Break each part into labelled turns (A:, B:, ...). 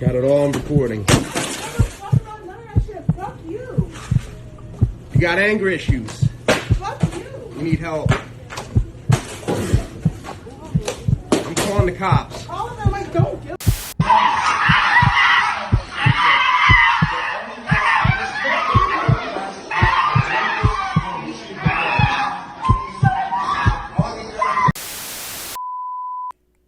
A: Got it all on recording.
B: Fuck about none of that shit. Fuck you.
A: You got anger issues.
B: Fuck you.
A: You need help. I'm calling the cops.
B: All of them, I don't give.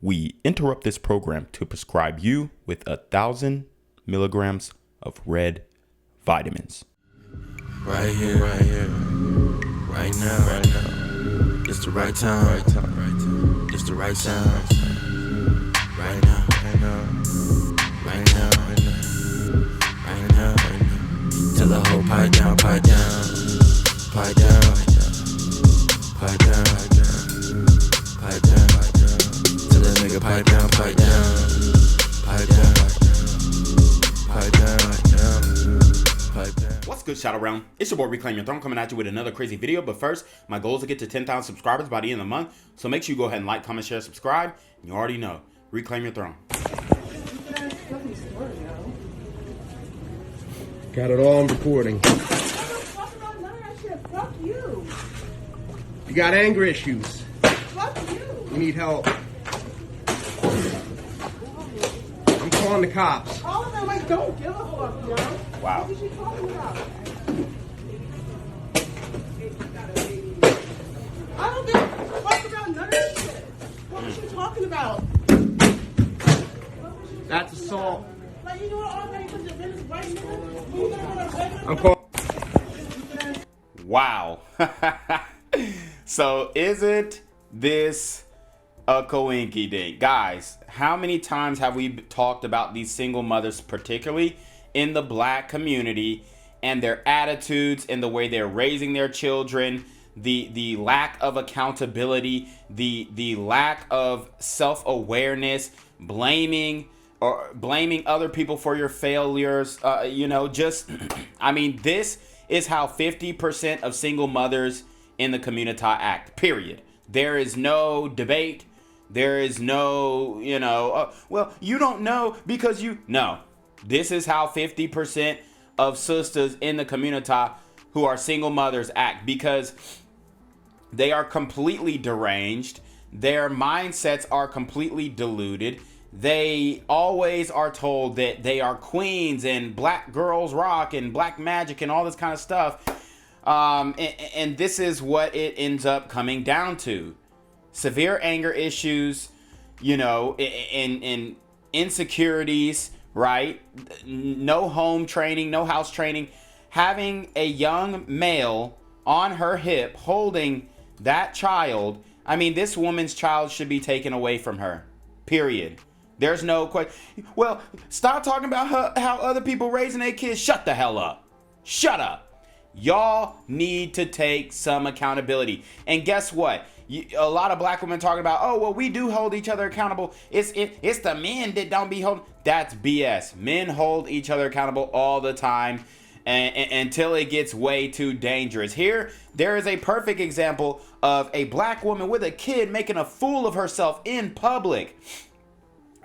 C: We interrupt this program to prescribe you with 1,000 milligrams of red vitamins.
D: Right here, right now, it's the right time, it's the right sound, right now, right now, till the whole pipe down, pipe down, pipe down, pipe down, pipe down, till the nigga pipe down, pipe down, pipe down, pipe down.
C: What's good, Shadow Realm? It's your boy Reclaim Your Throne coming at you with another crazy video. But first, my goal is to get to 10,000 subscribers by the end of the month. So make sure you go ahead and like, comment, share, subscribe. And you already know, Reclaim Your Throne.
A: Got it all on recording.
B: Fuck about none of that shit. Fuck you.
A: You got anger issues.
B: Fuck you.
A: You need help. I'm calling the cops.
B: All of them, I don't give a fuck, yo.
C: Wow.
B: What is she talking about? I don't give a fuck about none of that shit. What was she talking about?
A: That's assault.
B: Like, you know what? Already put your business right now. You gonna go to regular?
A: I'm calling.
C: Wow. So isn't this a coinky dink? Guys, how many times have we talked about these single mothers, particularly in the black community, and their attitudes and the way they're raising their children, the lack of accountability, the lack of self-awareness, blaming other people for your failures, I mean, this is how 50% of single mothers in the community act, period. There is no debate. There is no, well, you don't know because no. This is how 50% of sisters in the community who are single mothers act, because they are completely deranged. Their mindsets are completely diluted. They always are told that they are queens and black girls rock and black magic and all this kind of stuff. And this is what it ends up coming down to. Severe anger issues, and insecurities, right? No home training, no house training. Having a young male on her hip holding that child, I mean, this woman's child should be taken away from her, period. There's no question. Well, stop talking about how other people raising their kids. Shut the hell up. Shut up. Y'all need to take some accountability. And guess what? A lot of black women talking about, oh, well, we do hold each other accountable. It's the men that don't be holding. That's BS. Men hold each other accountable all the time until it gets way too dangerous. Here, there is a perfect example of a black woman with a kid making a fool of herself in public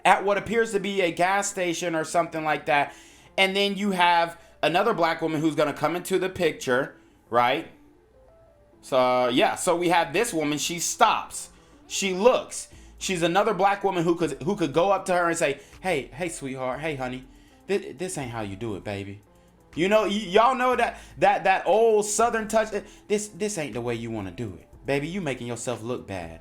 C: at what appears to be a gas station or something like that. And then you have another black woman who's going to come into the picture, right? So, yeah. So we have this woman. She stops. She looks. She's another black woman who could go up to her and say, hey, sweetheart. Hey, honey. This ain't how you do it, baby. Y'all know that old Southern touch. This ain't the way you want to do it. Baby, you making yourself look bad.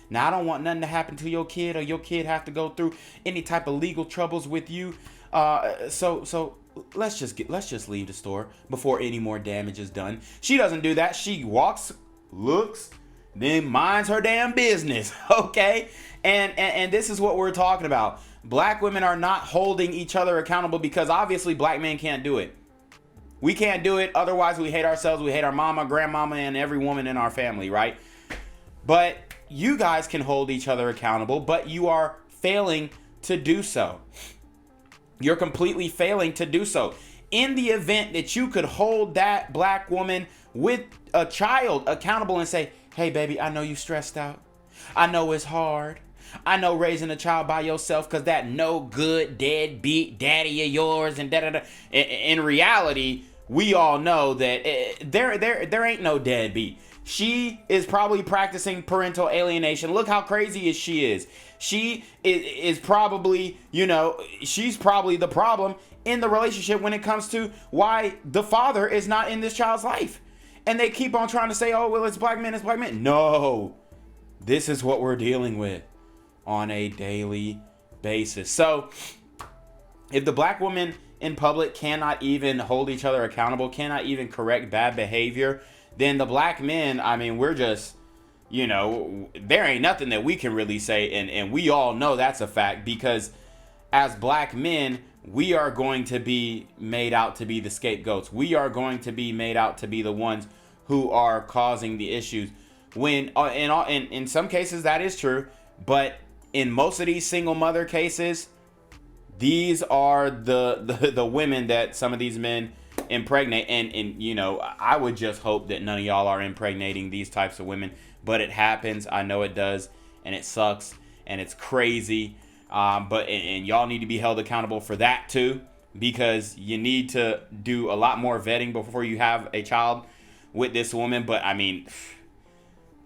C: Now, I don't want nothing to happen to your kid or your kid have to go through any type of legal troubles with you. So let's just leave the store before any more damage is done. She doesn't do that. She walks, looks, then minds her damn business. Okay? And this is what we're talking about. Black women are not holding each other accountable because obviously black men can't do it. We can't do it. Otherwise, we hate ourselves. We hate our mama, grandmama, and every woman in our family, right? But you guys can hold each other accountable, but you are failing to do so. You're completely failing to do so. In the event that you could hold that black woman with a child accountable and say, hey, baby, I know you stressed out. I know it's hard. I know raising a child by yourself because that no good deadbeat daddy of yours and da-da-da. In reality, we all know that there ain't no deadbeat. She is probably practicing parental alienation. Look how crazy she is. She is probably, she's probably the problem in the relationship when it comes to why the father is not in this child's life. And they keep on trying to say, oh, well, it's black men, it's black men. No, this is what we're dealing with on a daily basis. So if the black woman in public cannot even hold each other accountable, cannot even correct bad behavior, then the black men, I mean, we're just, there ain't nothing that we can really say. And we all know that's a fact, because as black men, we are going to be made out to be the scapegoats. We are going to be made out to be the ones who are causing the issues. When in some cases that is true, but in most of these single mother cases, these are the women that some of these men impregnate. And I would just hope that none of y'all are impregnating these types of women, but it happens. I know it does, and it sucks, and it's crazy. But y'all need to be held accountable for that too, because you need to do a lot more vetting before you have a child with this woman. But I mean,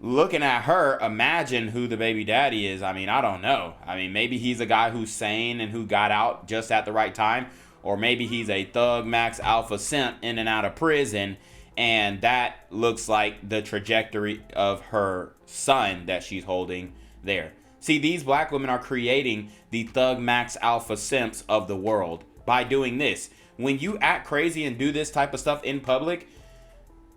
C: looking at her, imagine who the baby daddy is. I mean, I don't know. I mean, maybe he's a guy who's sane and who got out just at the right time, or maybe he's a thug max alpha simp in and out of prison, and that looks like the trajectory of her son that she's holding there. See, these black women are creating the thug max alpha simps of the world by doing this. When you act crazy and do this type of stuff in public,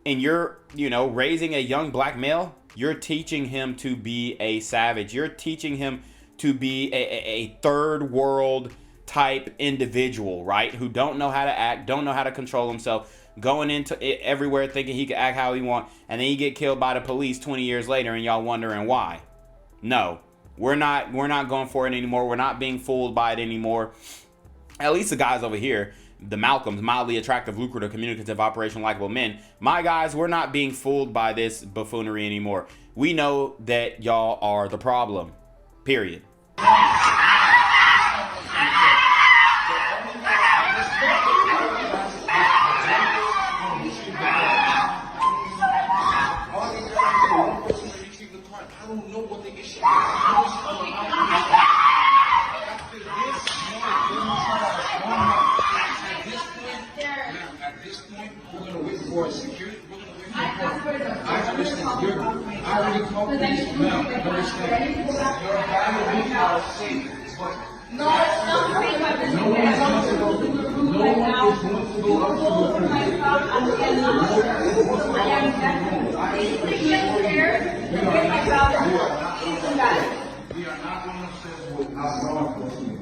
C: and you're, raising a young black male, you're teaching him to be a savage. You're teaching him to be a third world type individual, right? Who don't know how to act, don't know how to control himself, going into it everywhere thinking he can act how he wants, and then he get killed by the police 20 years later, and y'all wondering why. No. We're not going for it anymore. We're not being fooled by it anymore. At least the guys over here, the Malcolms, mildly attractive, lucrative, communicative, operational, likable men. My guys, we're not being fooled by this buffoonery anymore. We know that y'all are the problem. Period.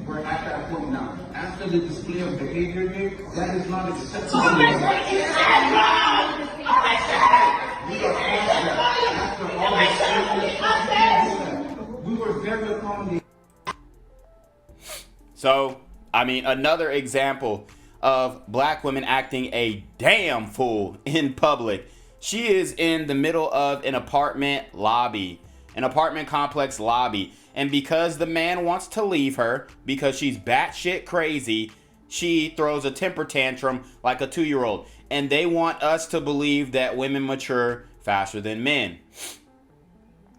E: We're at that point now. After the display of behavior here, that is not acceptable. We are after all this, we were very accommodating.
C: So, I mean, another example of black women acting a damn fool in public. She is in the middle of an apartment lobby, an apartment complex lobby. And because the man wants to leave her, because she's batshit crazy, she throws a temper tantrum like a 2-year-old. And they want us to believe that women mature faster than men.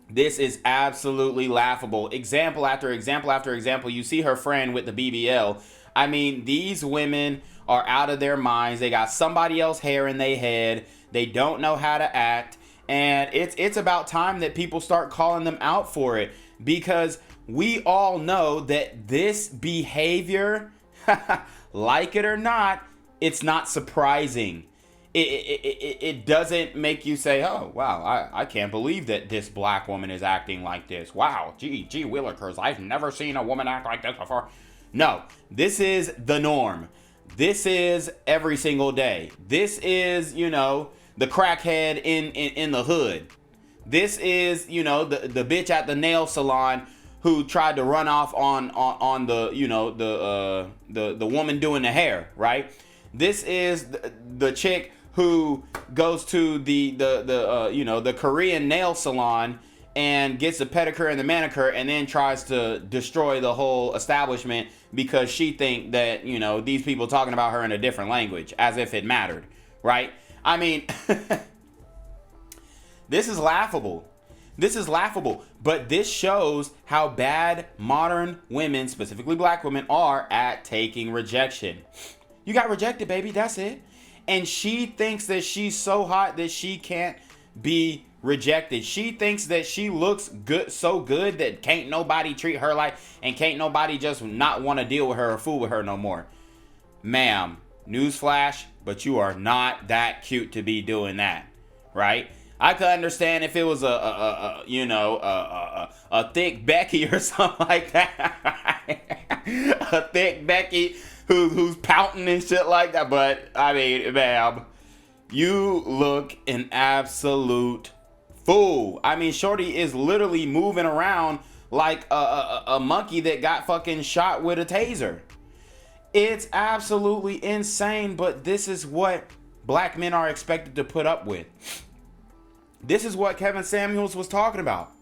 C: This is absolutely laughable. Example after example after example. You see her friend with the BBL. I mean, these women are out of their minds. They got somebody else's hair in their head. They don't know how to act. And it's about time that people start calling them out for it. Because we all know that this behavior, like it or not, it's not surprising. It doesn't make you say, oh, wow, I can't believe that this black woman is acting like this. Wow, gee willikers, I've never seen a woman act like this before. No, this is the norm. This is every single day. This is, the crackhead in the hood. This is, the bitch at the nail salon who tried to run off on the, the woman doing the hair, right? This is the chick who goes to the Korean nail salon and gets the pedicure and the manicure and then tries to destroy the whole establishment because she think that, you know, these people talking about her in a different language as if it mattered, right? I mean, this is laughable. This is laughable, but this shows how bad modern women, specifically black women, are at taking rejection. You got rejected, baby, that's it. And she thinks that she's so hot that she can't be rejected. She thinks that she looks good, so good that can't nobody treat her like, and can't nobody just not want to deal with her or fool with her no more. Ma'am, newsflash, but you are not that cute to be doing that, right? I could understand if it was a thick Becky or something like that. A thick Becky who's pouting and shit like that. But I mean, ma'am, you look an absolute fool. I mean, shorty is literally moving around like a monkey that got fucking shot with a taser. It's absolutely insane, but this is what black men are expected to put up with. This is what Kevin Samuels was talking about,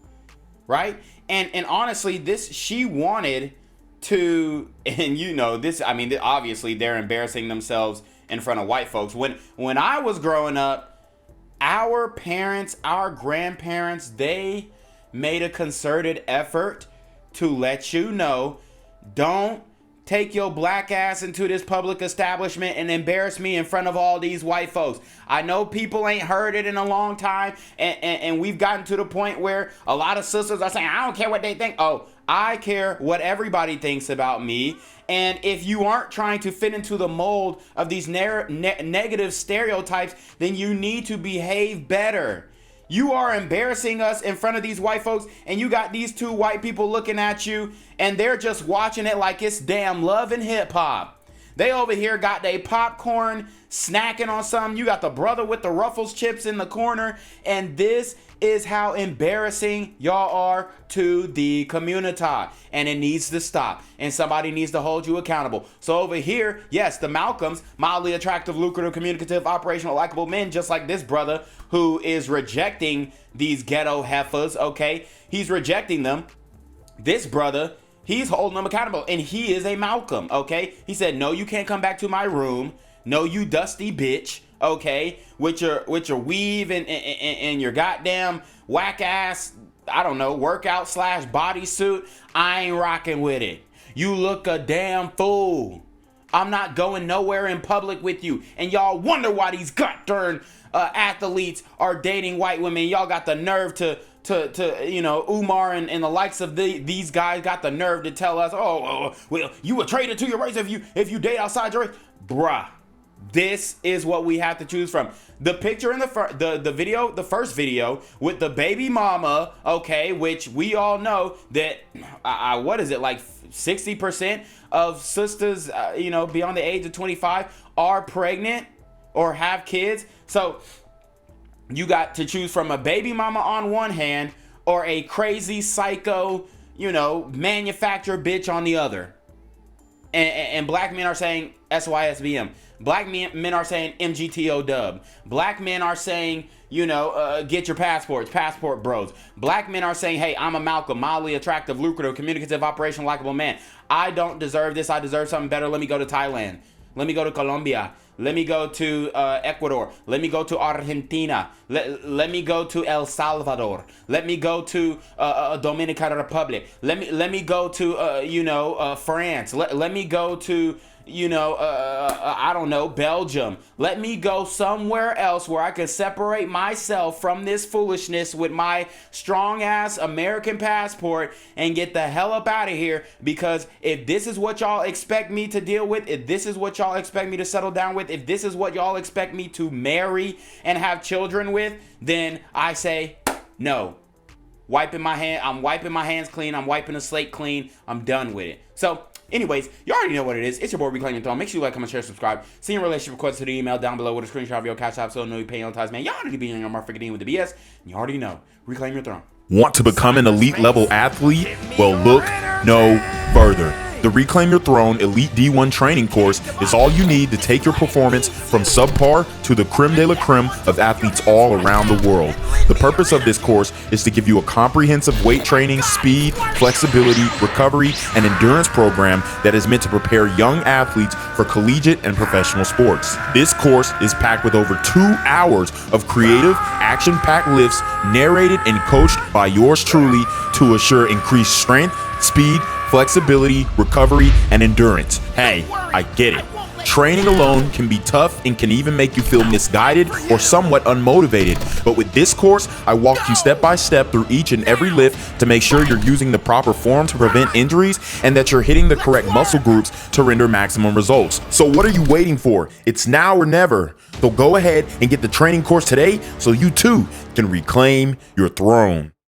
C: right? And honestly, she wanted to, and you know, this, I mean, obviously they're embarrassing themselves in front of white folks. When I was growing up, our parents, our grandparents, they made a concerted effort to let you know, don't take your black ass into this public establishment and embarrass me in front of all these white folks. I know people ain't heard it in a long time, and we've gotten to the point where a lot of sisters are saying, I don't care what they think. Oh, I care what everybody thinks about me. And if you aren't trying to fit into the mold of these negative stereotypes, then you need to behave better. You are embarrassing us in front of these white folks, and you got these two white people looking at you, and they're just watching it like it's damn Love and Hip Hop. They over here got their popcorn, snacking on something. You got the brother with the Ruffles chips in the corner, and this is how embarrassing y'all are to the community, and it needs to stop, and somebody needs to hold you accountable. So over here, yes, the Malcolms, mildly attractive, lucrative, communicative, operational, likable men, just like this brother who is rejecting these ghetto heifers, okay? He's rejecting them. This brother, he's holding them accountable, and he is a Malcolm, okay? He said, no, you can't come back to my room. No, you dusty bitch, okay? With your weave and your goddamn whack ass, I don't know, workout / bodysuit. I ain't rocking with it. You look a damn fool. I'm not going nowhere in public with you. And y'all wonder why these gut-darn athletes are dating white women. Y'all got the nerve to you know, Umar and the likes of these guys got the nerve to tell us, well, you a traitor to your race if you date outside your race. Bruh, this is what we have to choose from. The picture in the video, the first video with the baby mama, okay, which we all know that, what is it, like 60% of sisters, you know, beyond the age of 25 are pregnant or have kids. So you got to choose from a baby mama on one hand or a crazy psycho, you know, manufacturer bitch on the other. And black men are saying SYSBM. Black men are saying MGTO dub. Black men are saying, you know, get your passports, passport bros. Black men are saying, hey, I'm a Malcolm, mildly attractive, lucrative, communicative, operational, likable man. I don't deserve this. I deserve something better. Let me go to Thailand. Let me go to Colombia. Let me go to Ecuador. Let me go to Argentina. Let me go to El Salvador. Let me go to Dominican Republic. Let me go to France. Let me go to I don't know, Belgium. Let me go somewhere else where I can separate myself from this foolishness with my strong ass American passport and get the hell up out of here. Because if this is what y'all expect me to deal with, if this is what y'all expect me to settle down with, if this is what y'all expect me to marry and have children with, then I say no. Wiping my hand, I'm wiping my hands clean. I'm wiping the slate clean. I'm done with it. So anyways, you already know what it is. It's your boy Reclaim Your Throne. Make sure you like, comment, share, subscribe. Send your relationship requests to the email down below with a screenshot of your CashApp so no you pay on ties, man. Y'all already be on your motherfucking with the BS. And you already know. Reclaim your throne.
F: Want to become an elite level athlete? Well, look no further. The Reclaim Your Throne Elite D1 training course is all you need to take your performance from subpar to the creme de la creme of athletes all around the world. The purpose of this course is to give you a comprehensive weight training, speed, flexibility, recovery, and endurance program that is meant to prepare young athletes for collegiate and professional sports. This course is packed with over 2 hours of creative, action-packed lifts narrated and coached by yours truly to assure increased strength, speed, flexibility, recovery, and endurance. Hey, I get it. Training alone can be tough and can even make you feel misguided or somewhat unmotivated. But with this course, I walk you step by step through each and every lift to make sure you're using the proper form to prevent injuries and that you're hitting the correct muscle groups to render maximum results. So what are you waiting for? It's now or never. So go ahead and get the training course today so you too can reclaim your throne.